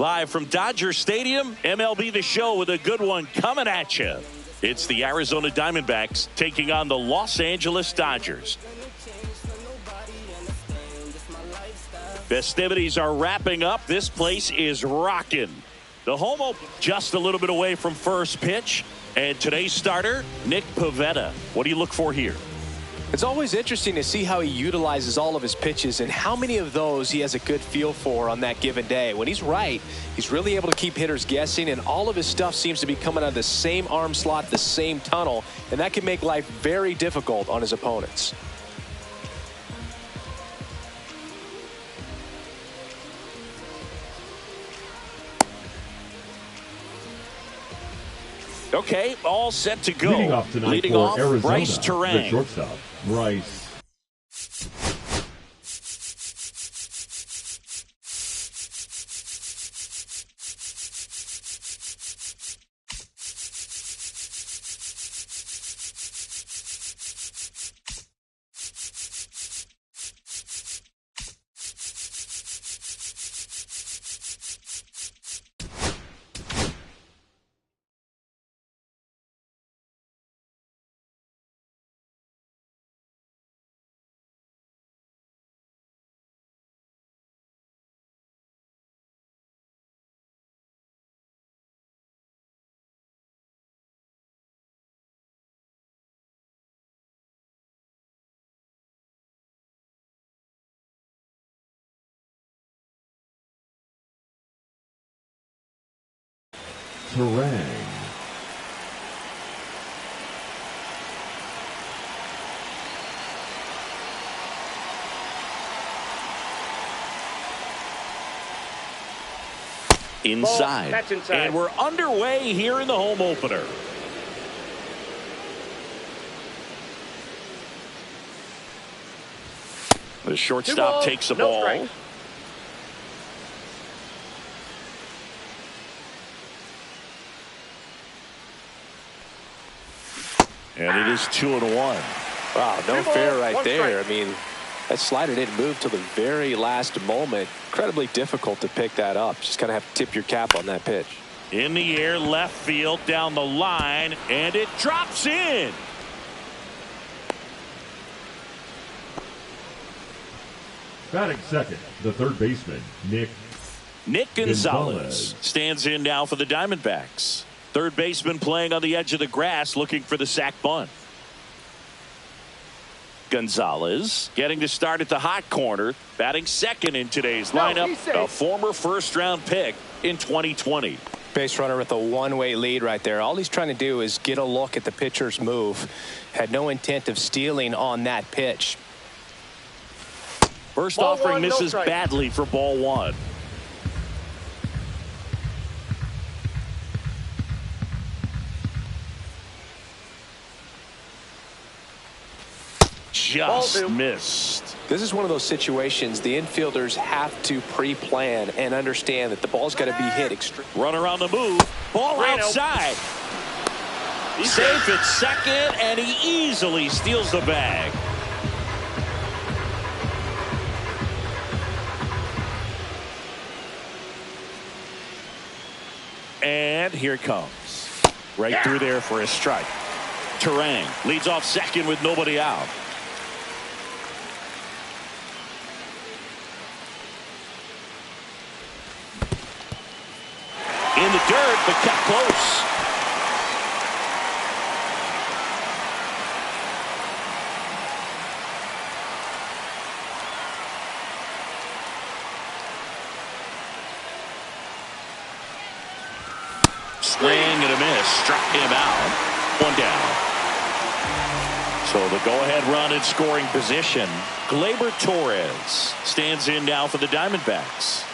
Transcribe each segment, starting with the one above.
Live from Dodger Stadium, MLB The Show with a good one coming at you. It's the Arizona Diamondbacks taking on the Los Angeles Dodgers. Festivities are wrapping up. This place is rocking. The home opener just a little bit away from first pitch. And today's starter, Nick Pivetta. What do you look for here? It's always interesting to see how he utilizes all of his pitches and how many of those he has a good feel for on that given day. When he's right, he's really able to keep hitters guessing, and all of his stuff seems to be coming out of the same arm slot, the same tunnel, and that can make life very difficult on his opponents. Okay, all set to go. Leading off tonight Leading for off, Arizona, Bryce Terang. the shortstop, Bryce. Terang. Inside. That's inside. And we're underway here in the home opener. The shortstop takes the ball. Strike. And it is 2-1. Wow, no fair right one there. strike. I mean, that slider didn't move till the very last moment. Incredibly difficult to pick that up. Just kind of have to tip your cap on that pitch. In the air, left field, down the line, and it drops in. Batting second, the third baseman, Nick Gonzalez stands in now for the Diamondbacks. Third baseman playing on the edge of the grass, looking for the sac bunt. Gonzalez getting to start at the hot corner, batting second in today's lineup, a former first-round pick in 2020. Base runner with a one-way lead right there. All he's trying to do is get a look at the pitcher's move. Had no intent of stealing on that pitch. First Ball offering one, no misses strike. badly for ball one. Just missed. This is one of those situations the infielders have to pre-plan and understand that the ball's got to be hit extremely. Runner on the move. Ball outside. He's safe at second, and he easily steals the bag. And here it comes. Right through there for a strike. Terang leads off second with nobody out. In the dirt, but kept close. Swing and a miss. Struck him out. One down. So the go-ahead run in scoring position. Gleyber Torres stands in now for the Diamondbacks.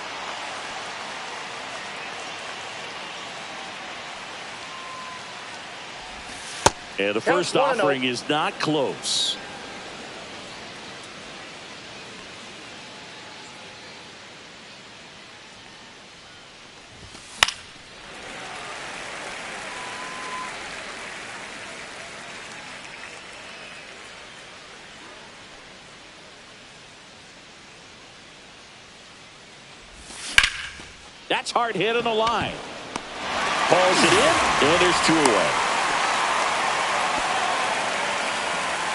And the first offering is not close. That's hard hit on the line. Hauls it in, and there's 2 away.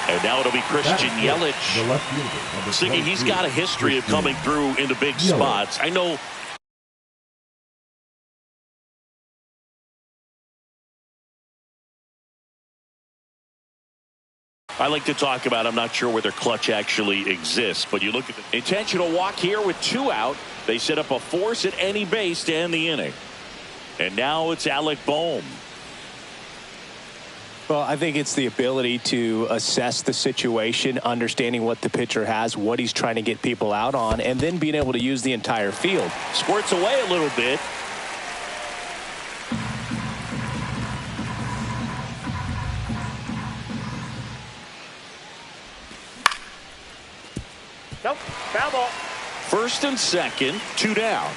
And now it'll be Christian Yelich. Siggy, he's got a history of coming through into big spots. I know. I like to talk about, I'm not sure whether clutch actually exists, but you look at the intentional walk here with 2 out. They set up a force at any base to end the inning. And now it's Alec Bohm. Well, I think it's the ability to assess the situation, understanding what the pitcher has, what he's trying to get people out on, and then being able to use the entire field. Squirts away a little bit. Nope, foul ball. First and second, 2 down.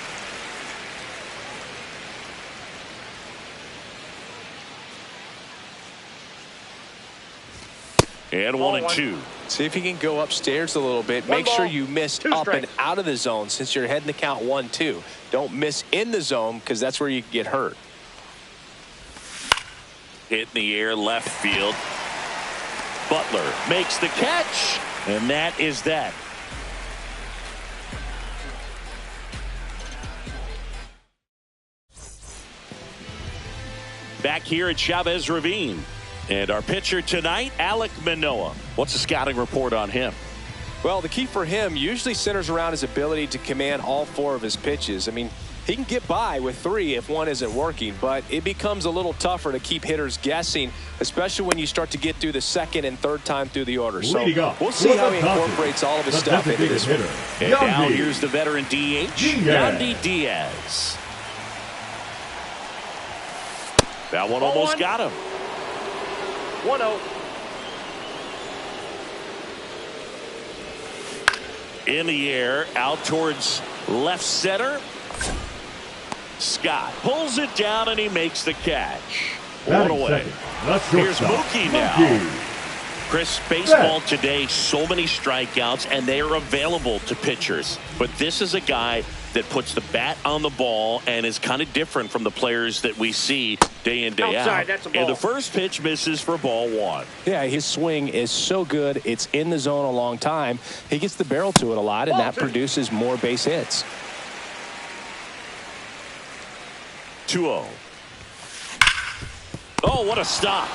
And 1 and 2. See if you can go upstairs a little bit. Make sure you miss up and out of the zone since you're heading the count 1-2. Don't miss in the zone because that's where you get hurt. Hit in the air, left field. Butler makes the catch, and that is that. Back here at Chavez Ravine. And our pitcher tonight, Alek Manoah. What's the scouting report on him? Well, the key for him usually centers around his ability to command all 4 of his pitches. I mean, he can get by with 3 if 1 isn't working, but it becomes a little tougher to keep hitters guessing, especially when you start to get through the 2nd and 3rd time through the order. So we'll see how he incorporates all of his stuff into this one. And now here's the veteran DH, Yandy Diaz. That one almost got him. 1-0. In the air, out towards left center. Scott pulls it down and he makes the catch. 1 away. Here's Mookie now. Chris, baseball today, so many strikeouts, and they are available to pitchers. But this is a guy that puts the bat on the ball and is kind of different from the players that we see day in, day out. That's a ball. And the first pitch misses for ball 1. Yeah, his swing is so good. It's in the zone a long time. He gets the barrel to it a lot, and that produces more base hits. 2-0. Oh, what a stop.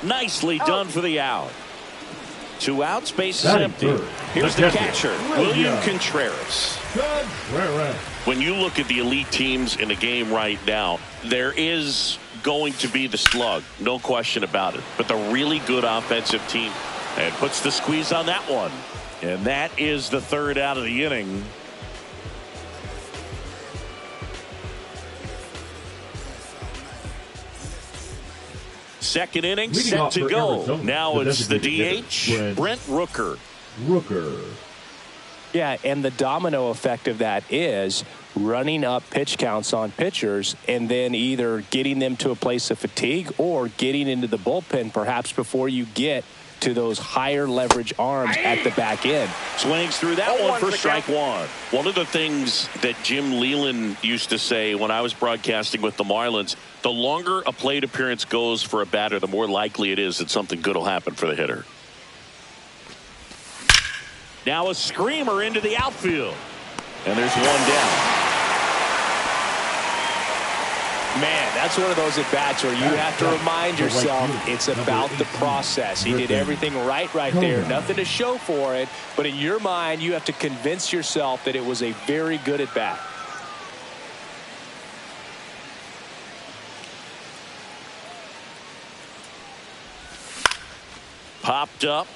Nicely done for the out. 2 outs, base is empty. Here's the catcher, William Contreras. When you look at the elite teams in the game right now, there is going to be the slug, no question about it. But the really good offensive team, and puts the squeeze on that one. And that is the 3rd out of the inning. Second inning set to go. Arizona, now it's the DH, Brent Rooker. Yeah, and the domino effect of that is running up pitch counts on pitchers and then either getting them to a place of fatigue or getting into the bullpen perhaps before you get to those higher leverage arms at the back end. Swings through that one for strike 1. One of the things that Jim Leland used to say when I was broadcasting with the Marlins, the longer a plate appearance goes for a batter, the more likely it is that something good will happen for the hitter. Now a screamer into the outfield. And there's 1 down. Man, that's one of those at-bats where you have to remind yourself it's about the process. He did everything right there. Nothing to show for it. But in your mind, you have to convince yourself that it was a very good at-bat. Popped up.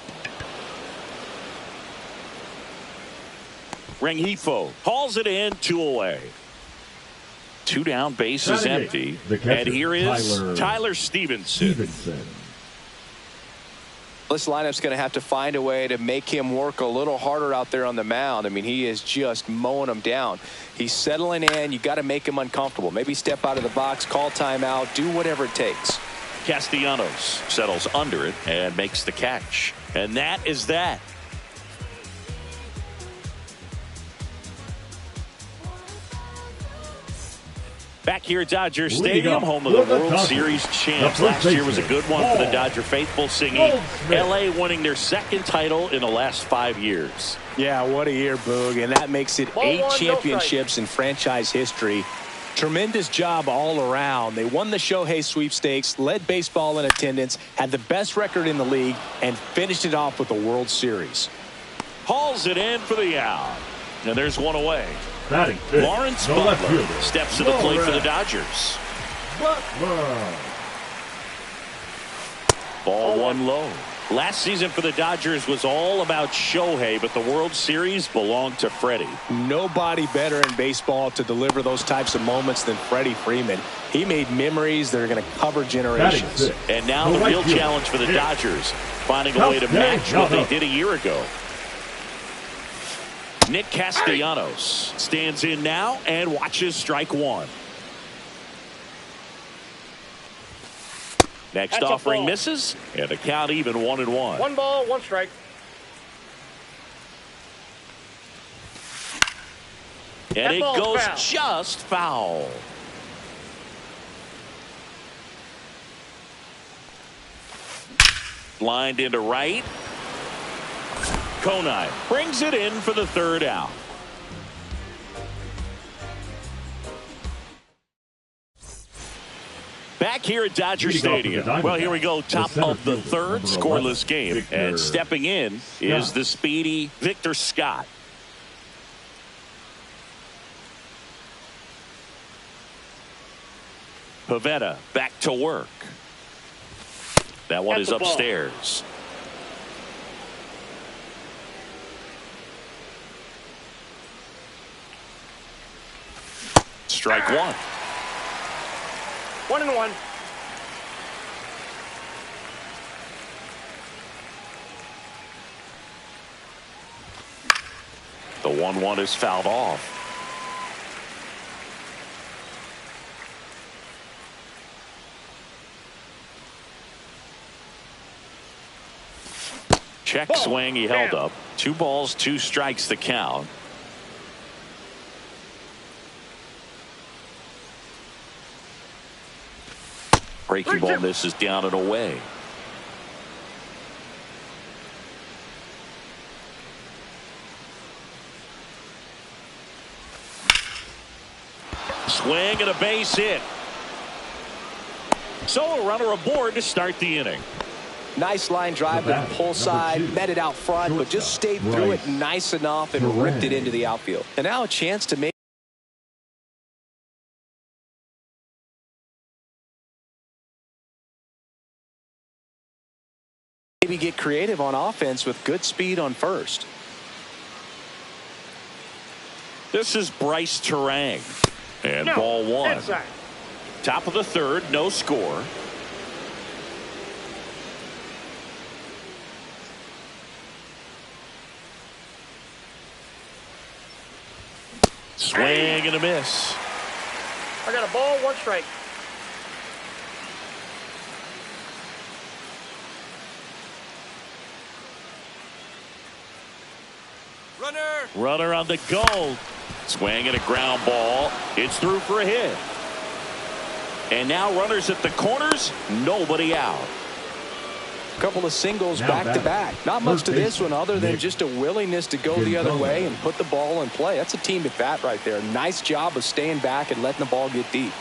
Rengifo hauls it in, 2 away. 2 down, base is empty. And here is Tyler Stevenson. This lineup's going to have to find a way to make him work a little harder out there on the mound. I mean, he is just mowing them down. He's settling in. You got to make him uncomfortable. Maybe step out of the box, call timeout, do whatever it takes. Castellanos settles under it and makes the catch. And that is that. Back here at Dodger Stadium, home of the World Series champs. Last year was a good one for the Dodger faithful, singing L.A. winning their second title in the last 5 years. Yeah, what a year, Boog, and that makes it 8 championships in franchise history. Tremendous job all around. They won the Shohei sweepstakes, led baseball in attendance, had the best record in the league, and finished it off with the World Series. Hauls it in for the out. And there's one away. Lawrence no Butler steps to the plate for the Dodgers. Ball one low. Last season for the Dodgers was all about Shohei, but the World Series belonged to Freddie. Nobody better in baseball to deliver those types of moments than Freddie Freeman. He made memories that are going to cover generations. And now the real challenge for the Dodgers, finding a way to match what they did a year ago. Nick Castellanos stands in now and watches strike one. Next offering misses, and the count even 1-1. 1 ball, 1 strike. And it goes just foul. Lined into right. Konai brings it in for the third out. Back here at Dodger Stadium. Well, here we go. Top of the third, scoreless game. And stepping in is the speedy Victor Scott. Pivetta back to work. That one is upstairs. Strike one. 1-1. The 1-1 is fouled off. Check swing, he held up. 2 balls, 2 strikes the count. Breaking ball misses down and away. Swing and a base hit. So a runner aboard to start the inning. Nice line drive with the pull side, met it out front, but just stayed through it nice enough and ripped it into the outfield. And now a chance to make maybe get creative on offense with good speed on first. This is Bryce Terang. And ball one. Inside. Top of the third, no score. Swing and a miss. I got a ball, 1 strike. Runner on the go. Swing and a ground ball. It's through for a hit. And now runners at the corners. Nobody out. Couple of singles back to back. Not much to this one other than just a willingness to go the other way and put the ball in play. That's a team at bat right there. Nice job of staying back and letting the ball get deep.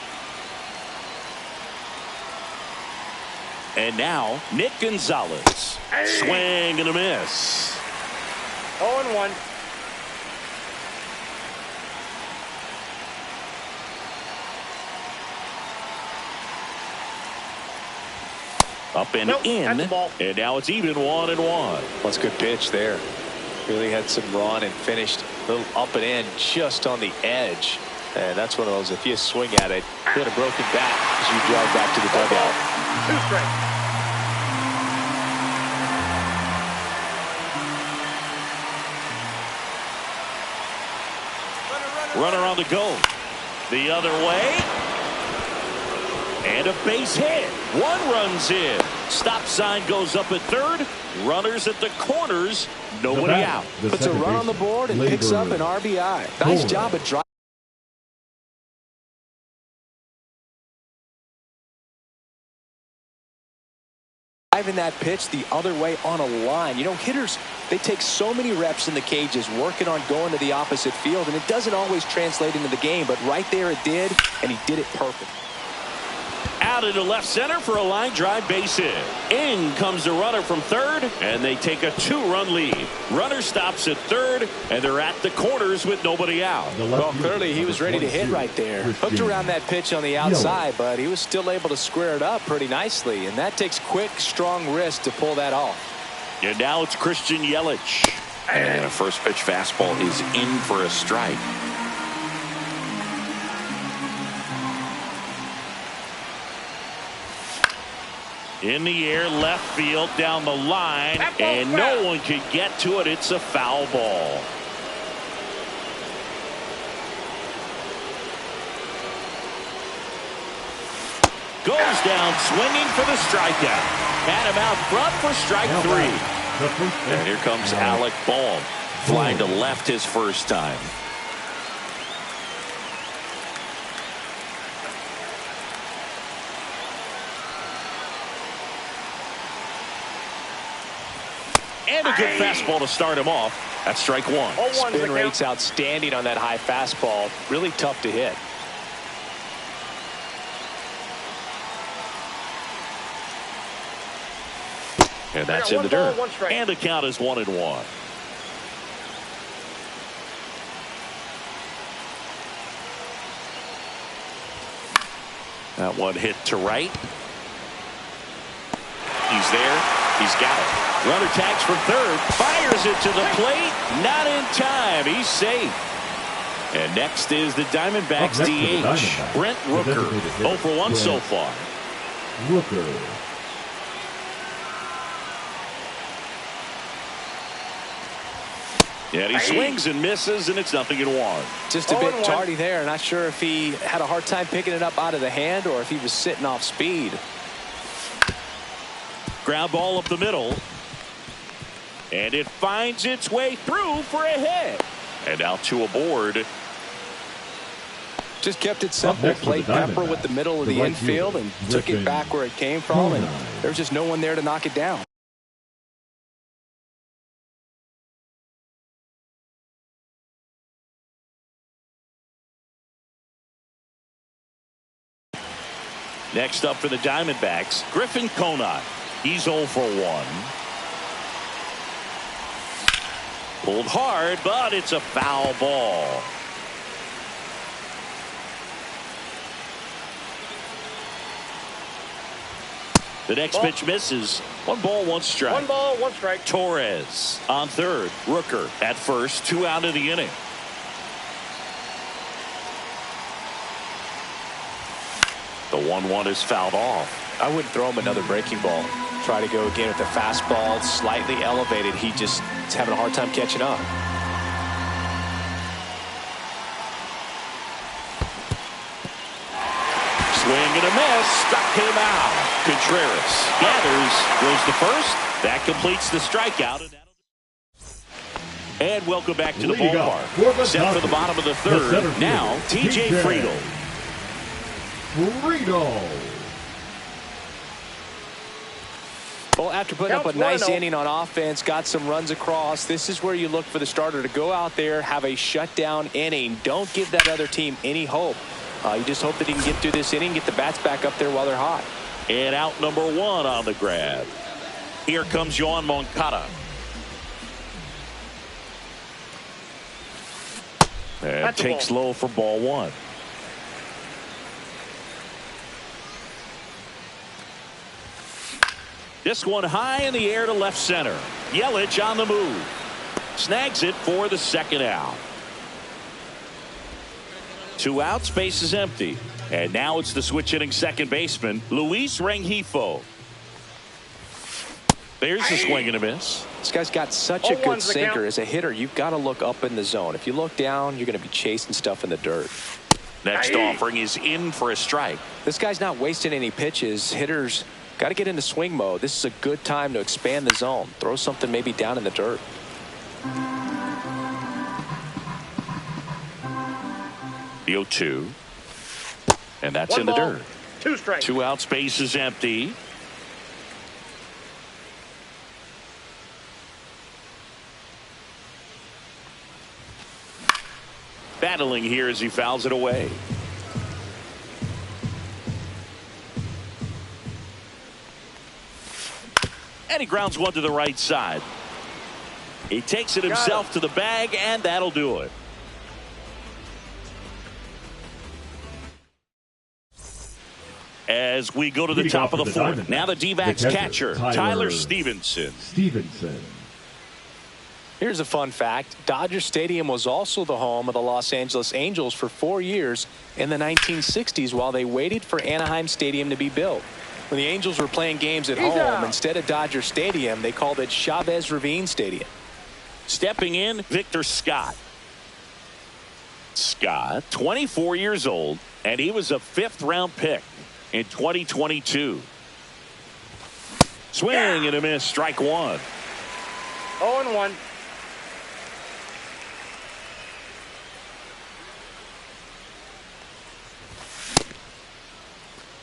And now Nick Gonzalez. Swing and a miss. 0-1. Up and in, and now it's even 1-1. That's a good pitch there. Really had some run and finished a little up and in just on the edge. And that's one of those, if you swing at it, hit a broken bat as you drive back to the dugout. 2 strikes. Runner on the go. The other way. And a base hit. 1 runs in. Stop sign goes up at third. Runners at the corners. Nobody out. Puts a run on the board and picks up an RBI. Nice job at driving. driving that pitch the other way on a line. You know, hitters, they take so many reps in the cages working on going to the opposite field, and it doesn't always translate into the game, but right there it did, and he did it perfect. Out into left center for a line drive base hit. In comes the runner from third, and they take a 2-run lead. Runner stops at third, and they're at the corners with nobody out. Well, clearly he was ready to hit right there. Hooked around that pitch on the outside, but he was still able to square it up pretty nicely, and that takes quick, strong wrist to pull that off. And now it's Christian Yelich. And a first pitch fastball is in for a strike. In the air, left field, down the line, and no one could get to it. It's a foul ball. Goes down swinging for the strikeout. Had him out front for strike 3. And here comes Alec Bohm, flying to left his first time. And a good fastball to start him off. That's strike 1. Spin rate's outstanding on that high fastball. Really tough to hit. And that's in the dirt. And the count is 1-1. That one hit to right. He's there. He's got it. Runner tags from third. Fires it to the plate. Not in time. He's safe. And next is the Diamondbacks DH. Brent Rooker. 0 for 1 so far. Rooker. And he swings and misses, and it's 0-1. Just a bit tardy there. Not sure if he had a hard time picking it up out of the hand or if he was sitting off speed. Ground ball up the middle. And it finds its way through for a hit. And out to aboard. Just kept it simple. Played pepper with the middle of the infield and took it back where it came from. And there was just no one there to knock it down. Next up for the Diamondbacks, Griffin Conant. He's 0 for 1. Pulled hard, but it's a foul ball. The next pitch misses. 1 ball, 1 strike. 1 ball, 1 strike. Torres on third. Rooker at first. 2 out of the inning. The 1-1 is fouled off. I wouldn't throw him another breaking ball. Try to go again with the fastball slightly elevated. He just is having a hard time catching up. Swing and a miss. Struck him out. Contreras gathers. Goes to first. That completes the strikeout. And welcome back to the ballpark. Set for the bottom of the third. Now, TJ Friedl. Well, after putting up a nice inning on offense, got some runs across, this is where you look for the starter to go out there, have a shutdown inning. Don't give that other team any hope. You just hope that he can get through this inning, get the bats back up there while they're hot. And out number 1 on the grab. Here comes Yoan Moncada. And takes low for ball 1. This one high in the air to left center. Yelich on the move. Snags it for the second out. 2 outs, base is empty. And now it's the switch hitting second baseman, Luis Rengifo. There's a swing and a miss. This guy's got such a good sinker. As a hitter, you've got to look up in the zone. If you look down, you're going to be chasing stuff in the dirt. Next offering is in for a strike. This guy's not wasting any pitches. Hitters got to get into swing mode. This is a good time to expand the zone. Throw something maybe down in the dirt. The 0-2. And that's in the dirt. 2 strikes. 2 outs, base is empty. battling here as he fouls it away. And he grounds one to the right side. He takes it himself to the bag, and that'll do it. As we go to the top of the fourth. Now the D-backs catcher, Tyler Stevenson. Here's a fun fact. Dodger Stadium was also the home of the Los Angeles Angels for 4 years in the 1960s while they waited for Anaheim Stadium to be built. When the Angels were playing games at home, instead of Dodger Stadium, they called it Chavez Ravine Stadium. Stepping in, Victor Scott. Scott, 24 years old, and he was a 5th-round pick in 2022. Swing and a miss, strike one. 0-1.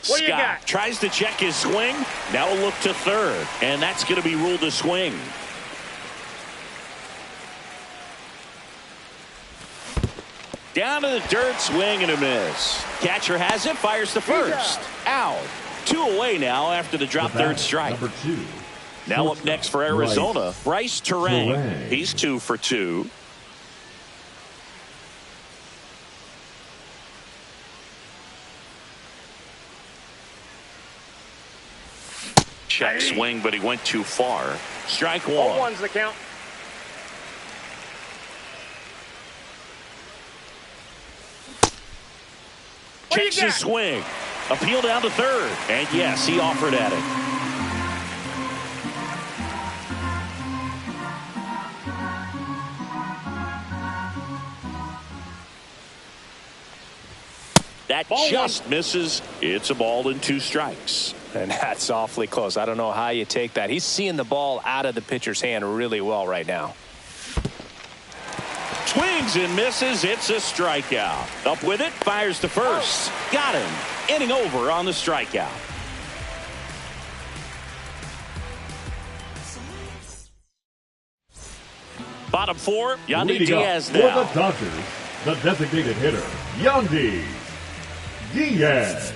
What do you got? Scott tries to check his swing. Now a look to third, and that's going to be ruled a swing. Down to the dirt, swing and a miss. Catcher has it, fires to first. Out. 2 away now after the drop third strike. Number 2. Now up next for Arizona, Bryce Terang. He's 2 for 2. Check swing, but he went too far. Strike one. 0-1's the count. Takes his swing. Appeal down to third. And yes, he offered at it. That just misses. It's a ball and 2 strikes. And that's awfully close. I don't know how you take that. He's seeing the ball out of the pitcher's hand really well right now. Swings and misses. It's a strikeout. Up with it. Fires to first. Got him. Inning over on the strikeout. Bottom 4. Yandy Diaz now. For the Dodgers, the designated hitter, Yandy Diaz.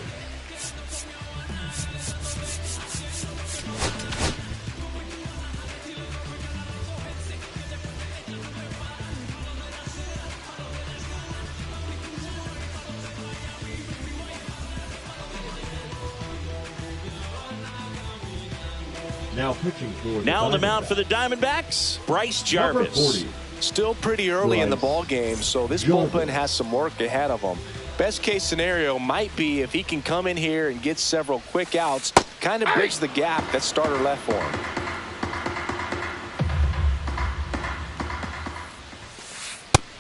Now on the mound for the Diamondbacks, Bryce Jarvis. Still pretty early in the ball game, so this bullpen has some work ahead of them. Best case scenario might be if he can come in here and get several quick outs, kind of bridge the gap that starter left for him.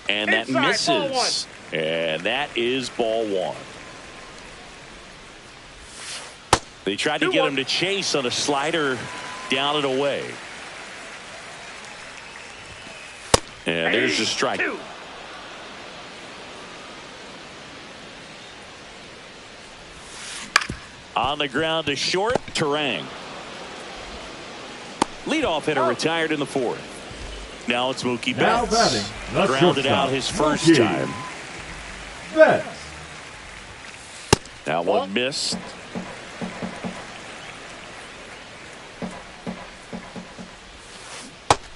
And that misses. And that is ball 1. They tried to get him to chase on a slider down and away. And there's the strike. On the ground to short, Terang. Leadoff hitter retired in the 4th. Now it's Mookie Betts. Grounded out his first time. Betts. That one missed.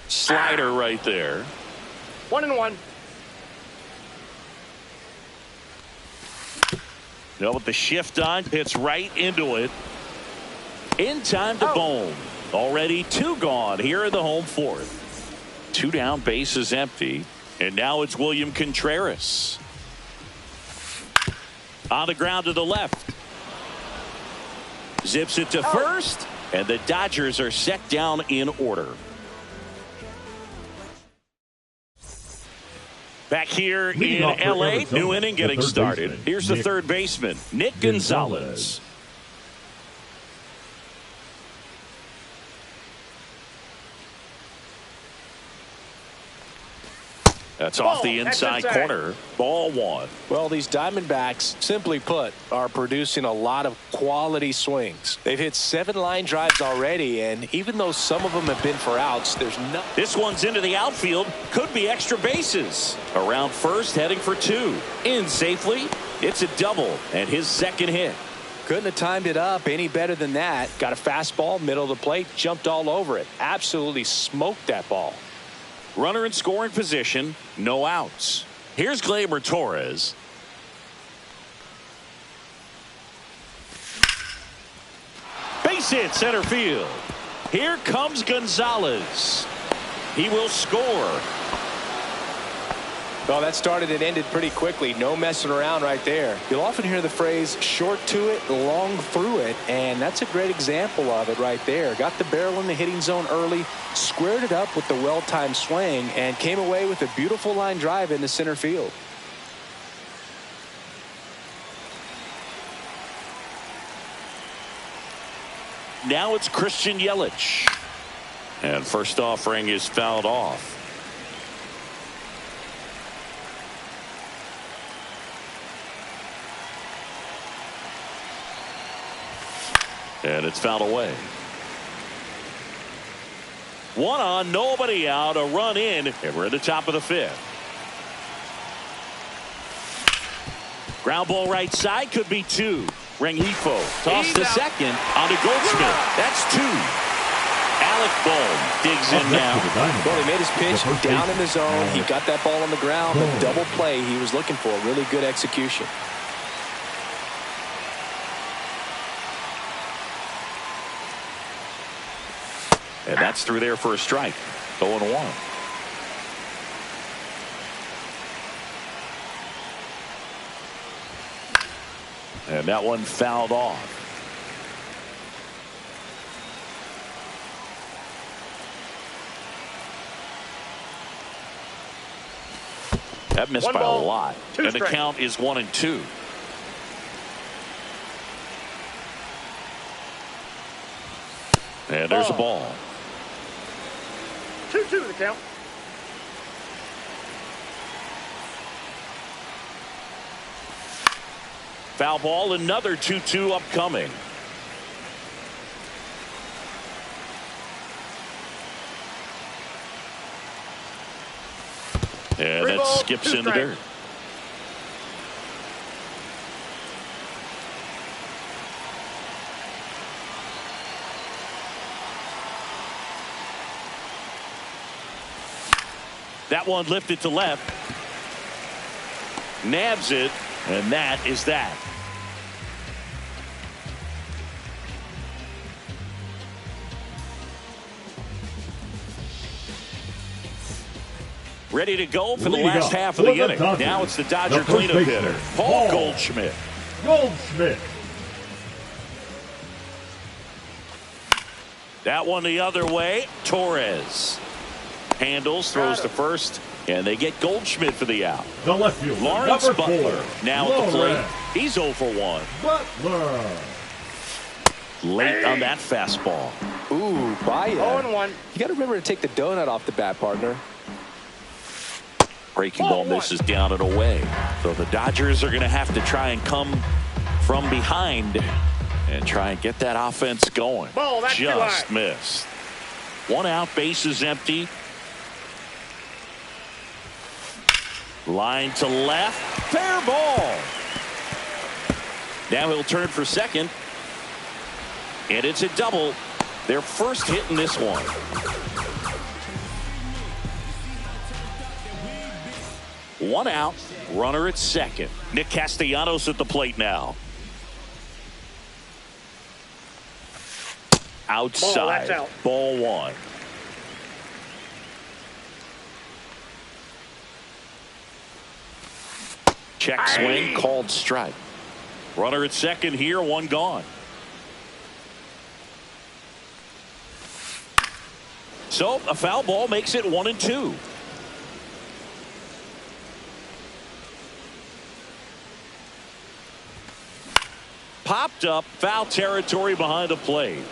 Slider right there. 1-1. No, with the shift on, hits right into it. In time to Bone. Already 2 gone here in the home 4th. 2 down, bases empty. And now it's William Contreras. On the ground to the left. Zips it to first. And the Dodgers are set down in order. Back here in L.A., new inning getting started. Here's the third baseman, Nick Gonzalez. That's off the inside corner. Ball one. Well, these Diamondbacks, simply put, are producing a lot of quality swings. They've hit 7 line drives already, and even though some of them have been for outs, there's no... This one's into the outfield. Could be extra bases. Around first, heading for 2. In safely. It's a double, and his second hit. Couldn't have timed it up any better than that. Got a fastball, middle of the plate, jumped all over it. Absolutely smoked that ball. Runner in scoring position, no outs. Here's Gleyber Torres. Base hit center field. Here comes Gonzalez. He will score. Well, that started and ended pretty quickly. No messing around right there. You'll often hear the phrase short to it, long through it, and that's a great example of it right there. Got the barrel in the hitting zone early, squared it up with the well-timed swing, and came away with a beautiful line drive into center field. Now it's Christian Yelich. And first offering is fouled off. And it's fouled away. 1 on, nobody out, a run in, and we're at the top of the 5th. Ground ball right side, could be 2. Rengifo toss to second, on to Goldschmidt. That's 2. Alec Bohm digs in now. Well, he made his pitch down in the zone. He got that ball on the ground. The double play he was looking for. Really good execution. And that's through there for a strike. 0-1. And that one fouled off. That missed by a lot. And the count is 1-2. And there's a ball. 2-2 the count. Foul ball, another 2-2 upcoming. And that skips in the dirt. That one lifted to left. Nabs it, and that is that. Ready to go for the last half of the inning. Now it's the Dodger cleanup hitter, Paul Goldschmidt. That one the other way. Torres handles, throws to first, and they get Goldschmidt for the out. The left fielder, Lawrence Butler now at the plate. He's 0 for 1. Butler. Late on that fastball. Ooh, buy it. 0-1. You got to remember to take the donut off the bat, partner. Breaking ball misses down and away. So the Dodgers are going to have to try and come from behind and try and get that offense going. Just missed. 1 out, bases empty. Line to left. Fair ball. Now he'll turn for second. And it's a double. Their first hit in this one. One out, runner at second. Nick Castellanos at the plate now. Outside, ball 1. Check swing, called strike. Runner at second here, 1 gone. So a foul ball makes it 1-2. Popped up, foul territory behind the plate.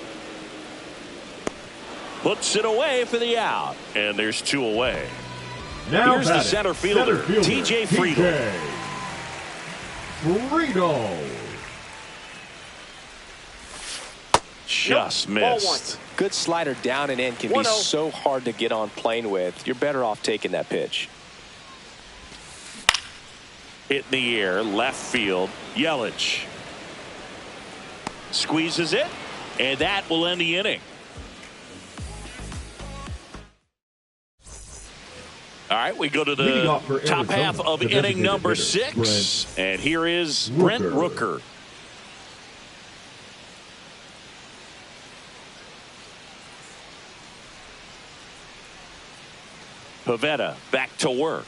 Puts it away for the out, and there's 2 away. Now Here's the batting, center fielder, T.J. Friedel. Friedel. Just missed. Good slider down and in can be so hard to get on plane with. You're better off taking that pitch. Hit in the air, left field, Yelich. Squeezes it, and that will end the inning. All right, we go to the top half of inning number 6. And here is Brent Rooker. Pivetta back to work.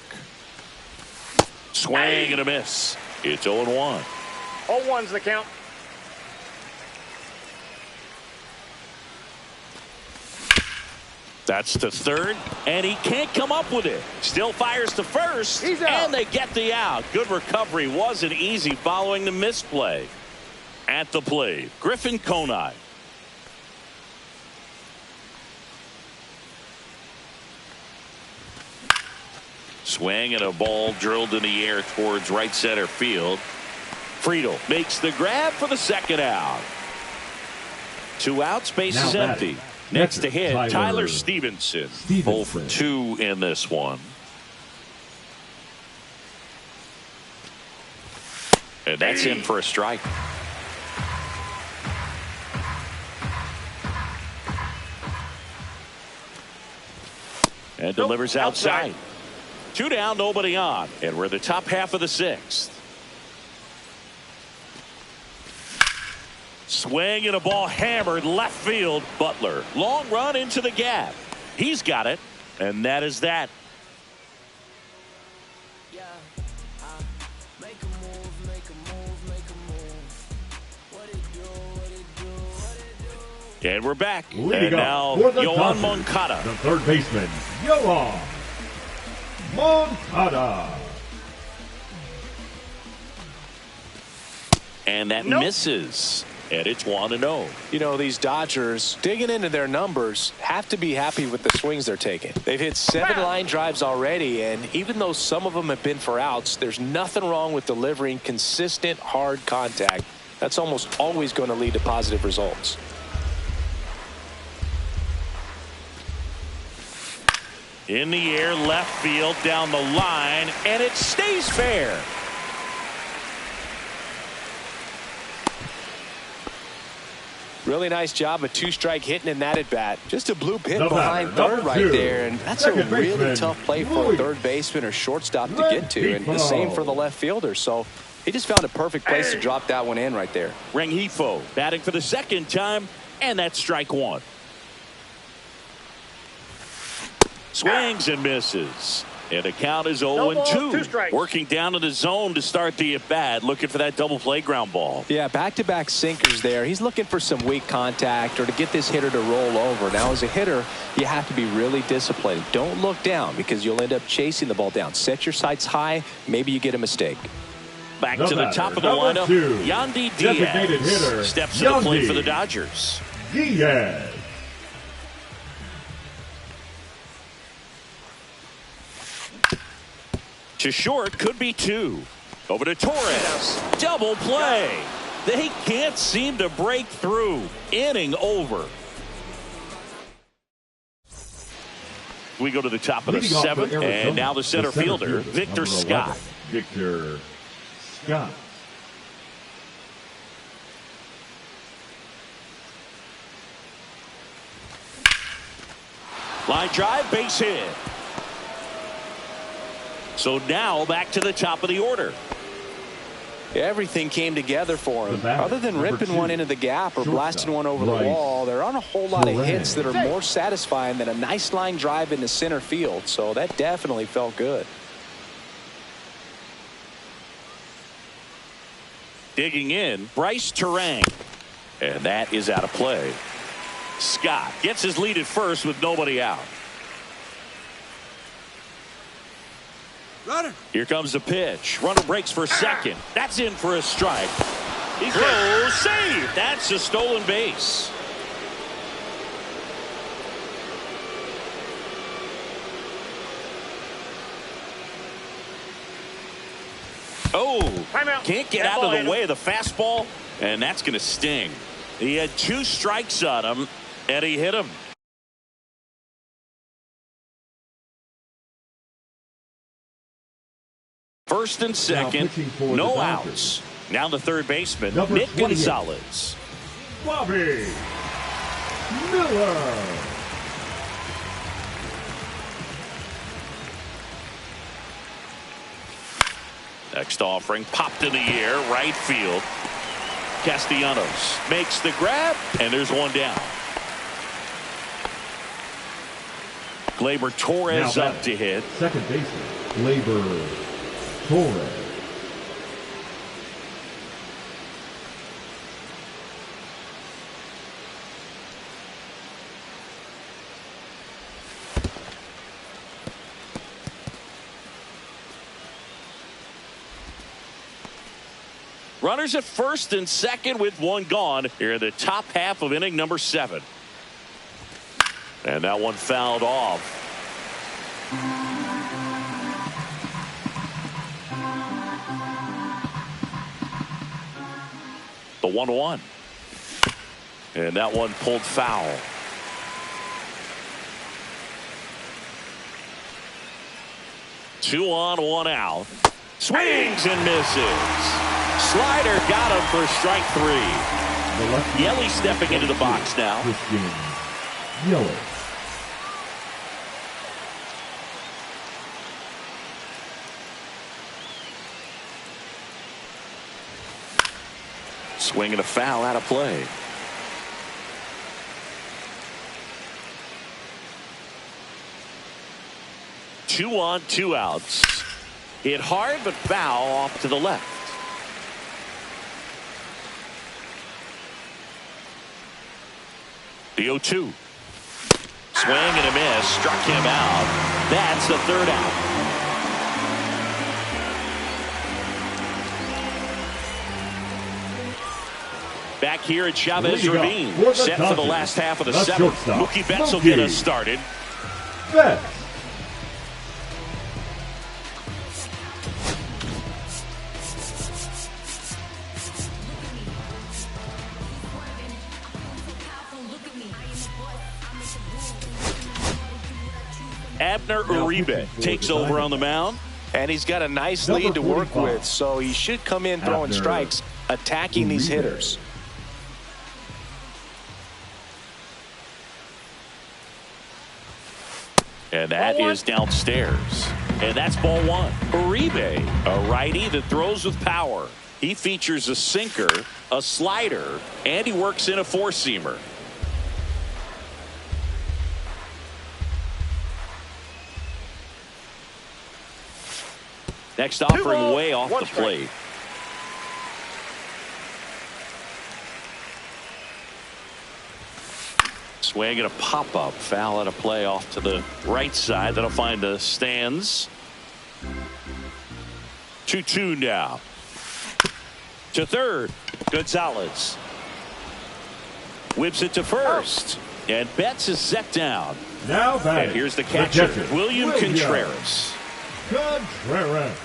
Swing and a miss. It's 0-1. 0-1's the count. That's to third, and he can't come up with it. Still fires to first, and they get the out. Good recovery. Wasn't easy following the misplay. At the plate, Griffin Conine. Swing and a ball drilled in the air towards right center field. Friedel makes the grab for the second out. 2 outs, base is empty. Next to hit, Tyler Stevenson. 0 for 2 in this one. And that's in for a strike. And delivers outside. 2 down, nobody on. And we're the top half of the 6th. Swing and a ball hammered left field. Butler. Long run into the gap. He's got it. And that is that. And we're back. Leading and now Yoan Moncada. The third baseman, Yoan Moncada. And that misses. And it's 1-0. You know, these Dodgers, digging into their numbers, have to be happy with the swings they're taking. They've hit 7 line drives already, and even though some of them have been for outs, there's nothing wrong with delivering consistent, hard contact. That's almost always going to lead to positive results. In the air, left field, down the line, and it stays fair. Really nice job of 2-strike hitting in that at bat. Just a blue pit behind third right there, and that's a really tough play for a third baseman or shortstop to get to, and the same for the left fielder. So he just found a perfect place to drop that one in right there. Rengifo batting for the second time, and that's strike 1. Swings and misses. And the count is 0-2. Working down to the zone to start the at-bat, looking for that double play ground ball. Yeah, back-to-back sinkers there. He's looking for some weak contact or to get this hitter to roll over. Now, as a hitter, you have to be really disciplined. Don't look down because you'll end up chasing the ball down. Set your sights high. Maybe you get a mistake. Back to the top of the lineup, Yandy Diaz steps to the plate for the Dodgers. Diaz. To short, could be 2. Over to Torres. Double play. They can't seem to break through. Inning over. We go to the top of the 7th, and now the center fielder, Victor Scott. Victor Scott. Line drive, base hit. So now back to the top of the order. Everything came together for him. Other than ripping one into the gap or blasting one over the wall, there aren't a whole lot of hits that are more satisfying than a nice line drive into center field. So that definitely felt good. Digging in, Bryce Terang. And that is out of play. Scott gets his lead at first with nobody out. Runner. Here comes the pitch. Runner breaks for second. That's in for a strike. He throws, save. That's a stolen base. Oh, Timeout. can't get That out ball of hit the way of the fastball, and that's going to sting. He had 2 strikes on him, and he hit him. First and second, no outs. Now the third baseman, Number Nick 28. Gonzalez. Bobby Miller. Next offering, popped in the air, right field. Castellanos makes the grab, and there's one down. Gleyber Torres Now up to hit. Second baseman, Gleyber Torres. Runners at first and second with one gone here in the top half of inning number 7. And that one fouled off. The 1-1. And that one pulled foul. Two on, one out. Swings and misses. Slider got him for strike 3. Yelly stepping into the box now. Yelly. Swing and a foul out of play. Two on, 2 outs. Hit hard but foul off to the left. The 0-2. Swing and a miss. Struck him out. That's the third out. Back here at Chavez Ravine. Set for the last half of the 7th. Mookie Betts will get us started. Betts. Abner Uribe takes over on the mound. And he's got a nice lead to work with, so he should come in throwing strikes, attacking these hitters. And that is downstairs. And that's ball 1. Uribe, a righty that throws with power. He features a sinker, a slider, and he works in a 4-seamer. Next offering way off the plate. Swing and a pop-up. Foul at a play off to the right side. That'll find the stands. 2-2 now. To third. Gonzalez. Whips it to first. And Betts is set down. Now batting. And here's the catcher, William Contreras. Contreras.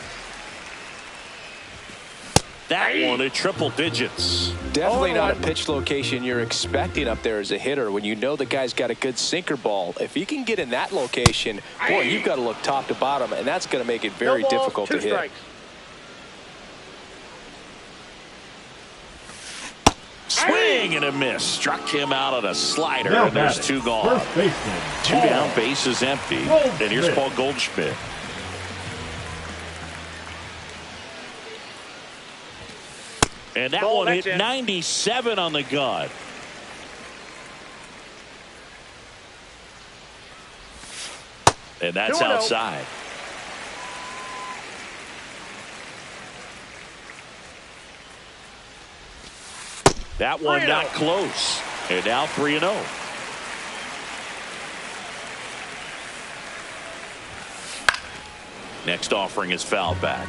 That one at triple digits. Definitely not a pitch location you're expecting up there as a hitter when you know the guy's got a good sinker ball. If he can get in that location, boy, you've got to look top to bottom, and that's going to make it very difficult to hit. Strikes. Swing and a miss. Struck him out on a slider, and there's 2 gone. 2 down, base is empty. And here's Paul Goldschmidt. And that one hit 97 on the gun. And that's outside. That one not close. And now 3-0. Next offering is fouled back.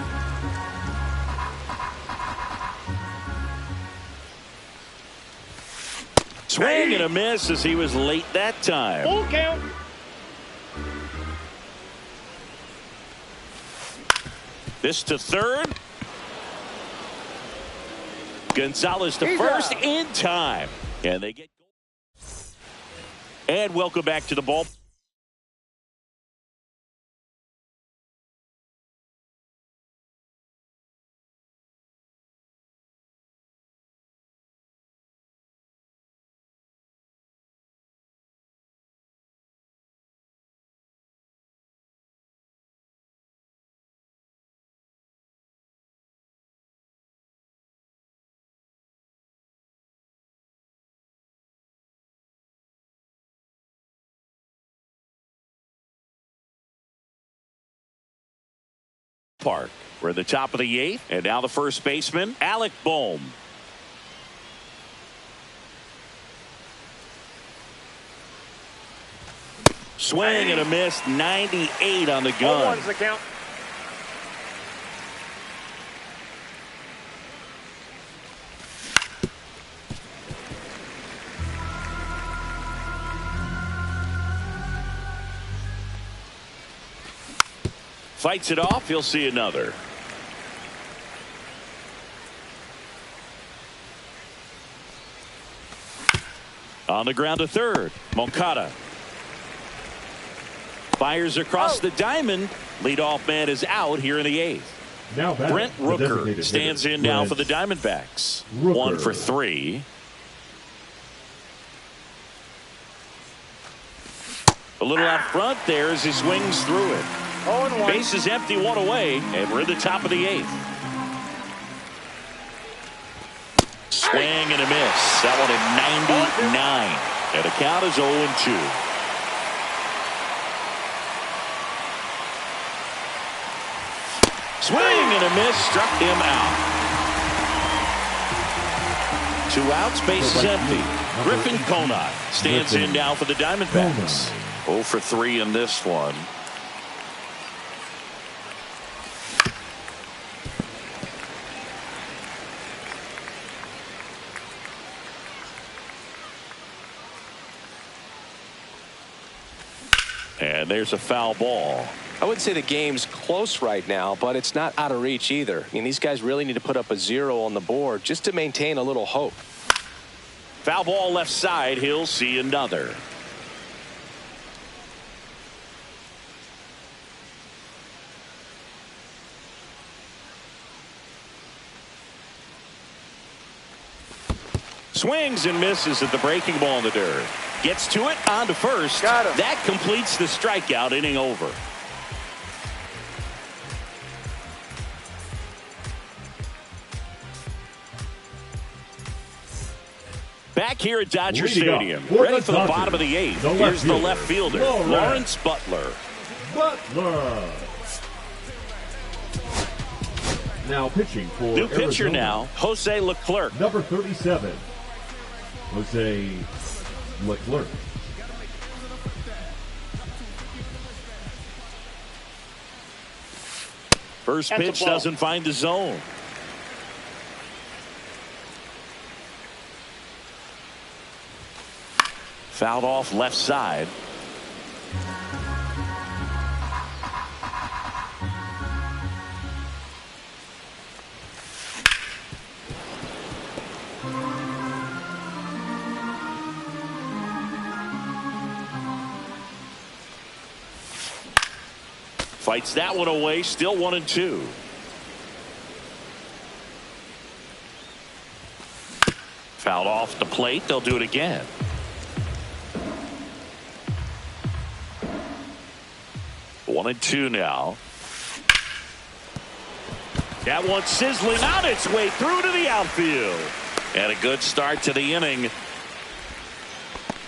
Swing and a miss as he was late that time. Full count. This to third. Gonzalez to He's first out. in time. And they get. And welcome back to the ball. Park. We're at the top of the 8th, and now the first baseman, Alec Bohm. Swing and a miss, 98 on the gun. 0-1's the count. Fights it off. He'll see another. On the ground to third. Moncada fires across the diamond. Leadoff man is out here in the 8th. Now back, Brent the Rooker designated stands hitter, in now Brent for the Diamondbacks. Rooker. 1 for 3. A little out front there as he swings through it. 0-1. Base is empty, 1 away, and we're at the top of the 8th. Swing and a miss. That one at 99. And the count is 0-2. Swing and a miss. Struck him out. 2 outs. Base is empty. Griffin Conant stands in now for the Diamondbacks. 0 for 3 in this one. And there's a foul ball. I would say the game's close right now, but it's not out of reach either. I mean, these guys really need to put up a 0 on the board just to maintain a little hope. Foul ball left side. He'll see another. Swings and misses at the breaking ball in the dirt. Gets to it, on to first. Got him. That completes the strikeout, inning over. Back here at Dodger Stadium, ready for the bottom of the 8th. Here's the left fielder, Lawrence Butler. Butler. Now pitching for New pitcher Arizona. now, Jose Leclerc. Number 37, Jose Leclerc. First That's a pitch ball. doesn't find the zone. Fouled off left side. Fights that one away, still 1-2. Fouled off the plate, they'll do it again. One and two now. That one sizzling on its way through to the outfield. And a good start to the inning.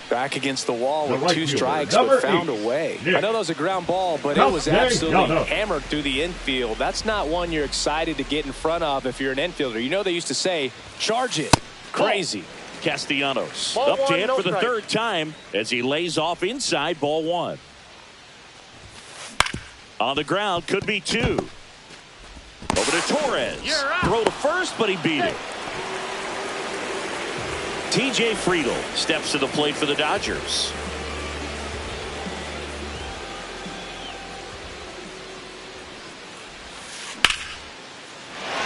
Back against the wall The with right 2 fielder, strikes, number but found 8. a way. Nick. I know that was a ground ball, but No, it was Nick, absolutely no. hammered through the infield. That's not one you're excited to get in front of if you're an infielder. You know they used to say, charge it. Crazy. Castellanos Ball up to one, hit no for the strike. 3rd time as he lays off inside, ball 1. On the ground, could be 2. Over to Torres. You're out. Throw to first, but he beat it. TJ Friedel steps to the plate for the Dodgers.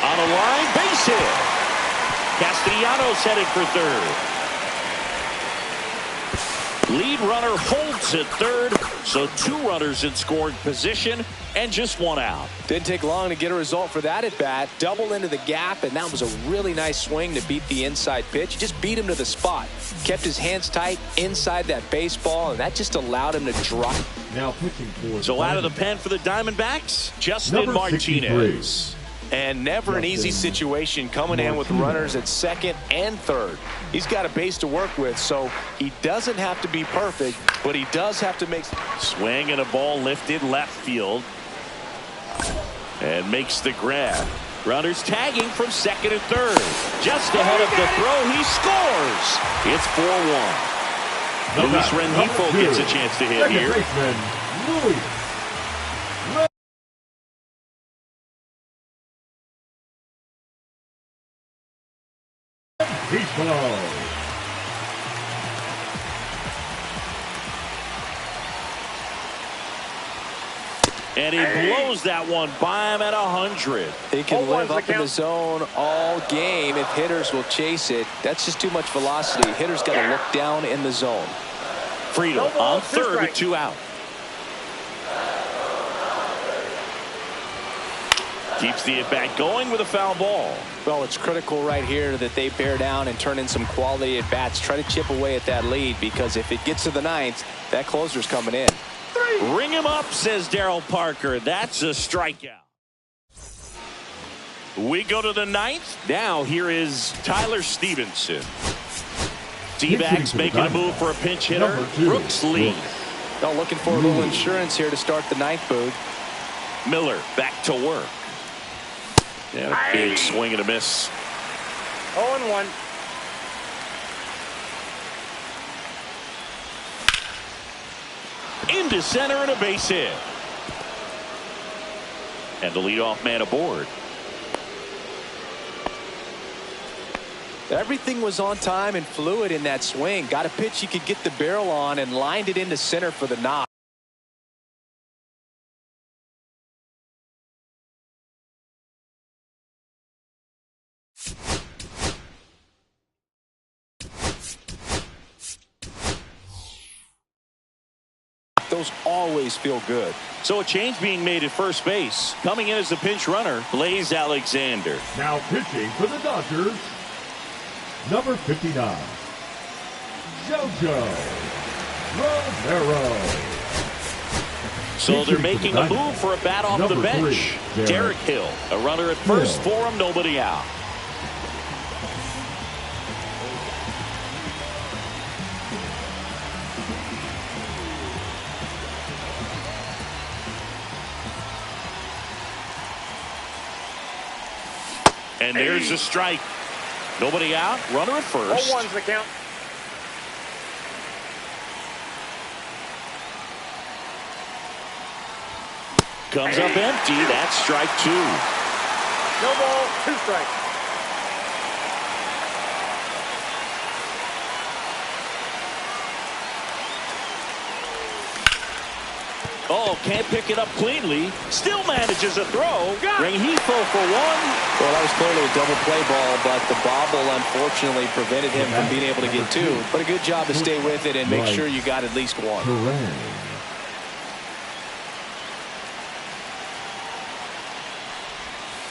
On a line, base hit. Castellanos headed for third. Lead runner holds at third, so 2 runners in scoring position and just 1 out. Didn't take long to get a result for that at bat. Double into the gap, and that was a really nice swing to beat the inside pitch. He just beat him to the spot. Kept his hands tight inside that baseball, and that just allowed him to drop. Now pitching for So out of the pen for the Diamondbacks, Justin Martinez. And never an easy situation coming in with runners at second and third. He's got a base to work with, so he doesn't have to be perfect, but he does have to make. Swing and a ball lifted left field. And makes the grab. Runners tagging from second and third. Just ahead of the throw, he scores. It's 4-1. Luis Rengifo gets a chance to hit here. Luis. And he blows that one by him at 100. He can live up in the zone all game if hitters will chase it. That's just too much velocity. Hitters got to look down in the zone. Friedel on third with 2 out. Keeps the at-bat going with a foul ball. Well, it's critical right here that they bear down and turn in some quality at-bats. Try to chip away at that lead, because if it gets to the 9th, that closer's coming in. Ring him up, says Daryl Parker. That's a strikeout. We go to the 9th. Now here is Tyler Stevenson. D-backs making a move for a pinch hitter. Brooks Lee. Now looking for a little insurance here to start the 9th, Boog. Miller back to work. And a big swing and a miss. 0-1. Into center and a base hit. And the leadoff man aboard. Everything was on time and fluid in that swing. Got a pitch he could get the barrel on and lined it into center for the knock. Those always feel good. So a change being made at first base. Coming in as the pinch runner, Blaze Alexander. Now pitching for the Dodgers, number 59, Jojo Romero. So they're making a move for a bat off the bench. Derek Hill, a runner at first for him, nobody out. And there's a strike. Nobody out. Runner at first. 0-1's the count. Comes up empty. That's strike 2. No ball, 2 strikes. Oh, can't pick it up cleanly. Still manages a throw. Rengifo for 1. Well, that was clearly a double play ball, but the bobble unfortunately prevented him from being able to get 2. But a good job to stay with it and make sure you got at least 1.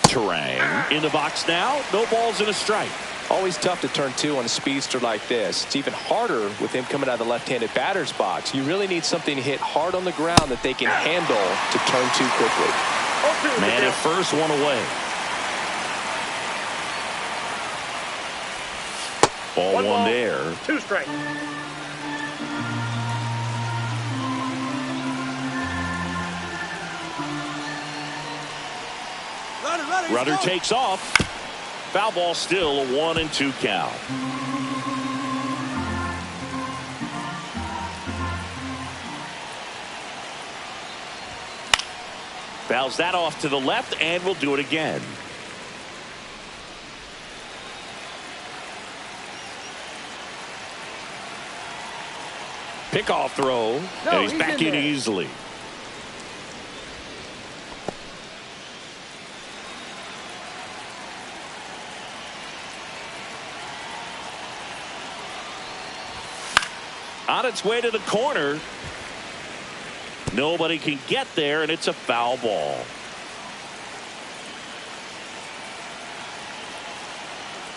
Terang in the box now. No balls and a strike. Always tough to turn 2 on a speedster like this. It's even harder with him coming out of the left-handed batter's box. You really need something to hit hard on the ground that they can handle to turn 2 quickly. Man at first, 1 away. Ball 1 there. 2 strikes. Runner takes off. Foul ball, still a 1-2 count. Fouls that off to the left, and we'll do it again. Pickoff throw, and he's back in easily. On its way to the corner. Nobody can get there, and it's a foul ball.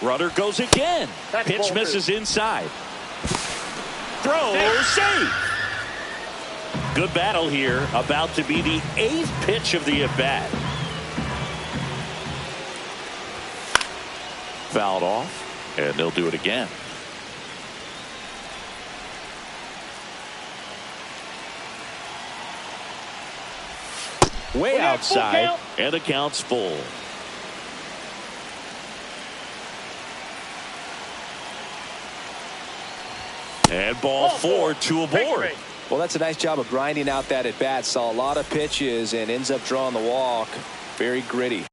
Runner goes again. Pitch misses inside. Throw, safe. Good battle here. About to be the 8th pitch of the at-bat. Fouled off, and they'll do it again. Way outside, and the count's full. And ball 4, 2 aboard. Well, that's a nice job of grinding out that at bat. Saw a lot of pitches and ends up drawing the walk. Very gritty.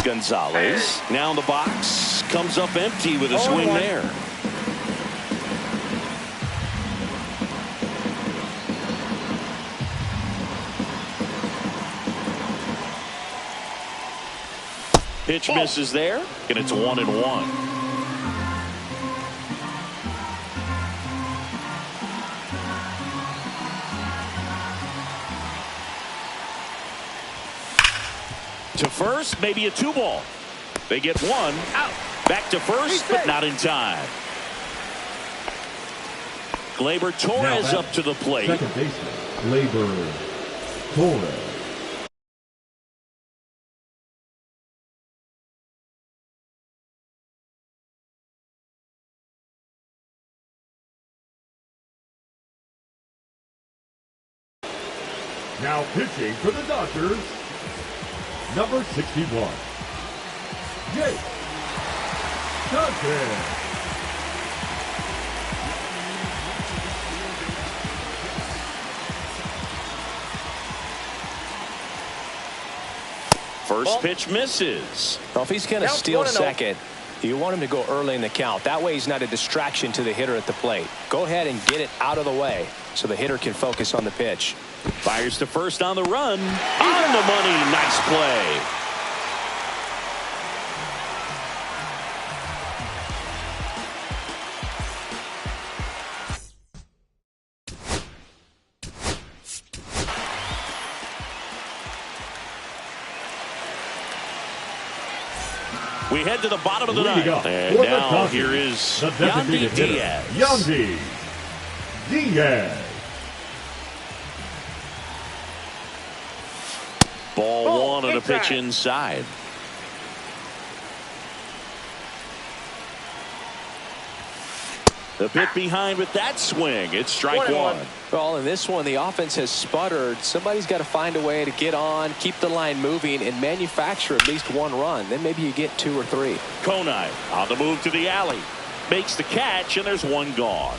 Gonzalez now in the box, comes up empty with a swing there. Pitch misses there, and it's 1-1. To first, maybe a 2-ball. They get 1 out. Back to first, but not in time. Gleyber Torres up to the plate. Second baseman, Gleyber Torres. Now pitching for the Dodgers, number 61, Jake Johnson. First pitch misses. Well, if he's going to steal second, you want him to go early in the count. That way he's not a distraction to the hitter at the plate. Go ahead and get it out of the way so the hitter can focus on the pitch. Fires to first on the run. On the money. Nice play. We head to the bottom of the ninth. And now here is Yandy Diaz. Yandy Diaz. Ball 1 and a pitch inside. The pit behind with that swing. It's strike 1. Well, in this one, the offense has sputtered. Somebody's got to find a way to get on, keep the line moving, and manufacture at least 1 run. Then maybe you get 2 or 3. Conine on the move to the alley. Makes the catch, and there's 1 gone.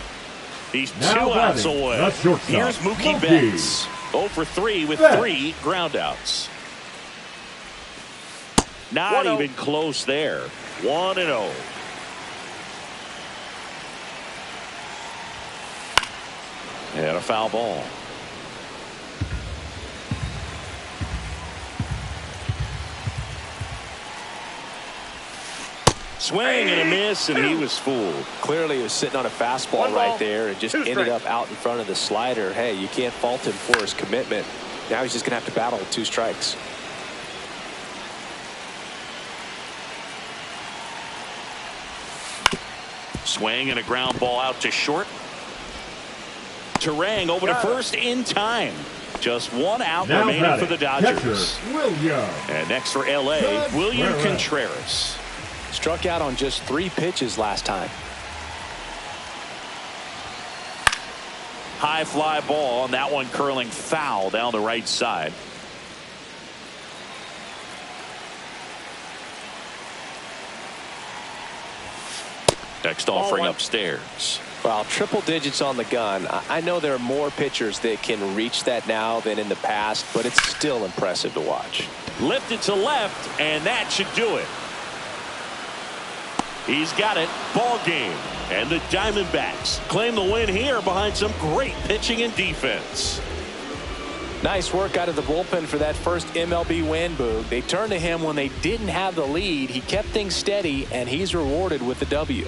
He's now 2 outs away. Here's Mookie Betts. 0 for 3 with 3 groundouts. Not even close there. 1-0. And a foul ball. Swing and a miss, and he was fooled. Clearly, he was sitting on a fastball right there and just ended up out in front of the slider. Hey, you can't fault him for his commitment. Now he's just going to have to battle with 2 strikes. Swing and a ground ball out to short. Terang over to first in time. Just 1 out now remaining for the Dodgers. And next for L.A., William Contreras. Struck out on just 3 pitches last time. High fly ball, and that one curling foul down the right side. Next offering upstairs. Well, triple digits on the gun. I know there are more pitchers that can reach that now than in the past, but it's still impressive to watch. Lifted to left, and that should do it. He's got it. Ball game. And the Diamondbacks claim the win here behind some great pitching and defense. Nice work out of the bullpen for that first MLB win, Boog. They turned to him when they didn't have the lead. He kept things steady, and he's rewarded with the W.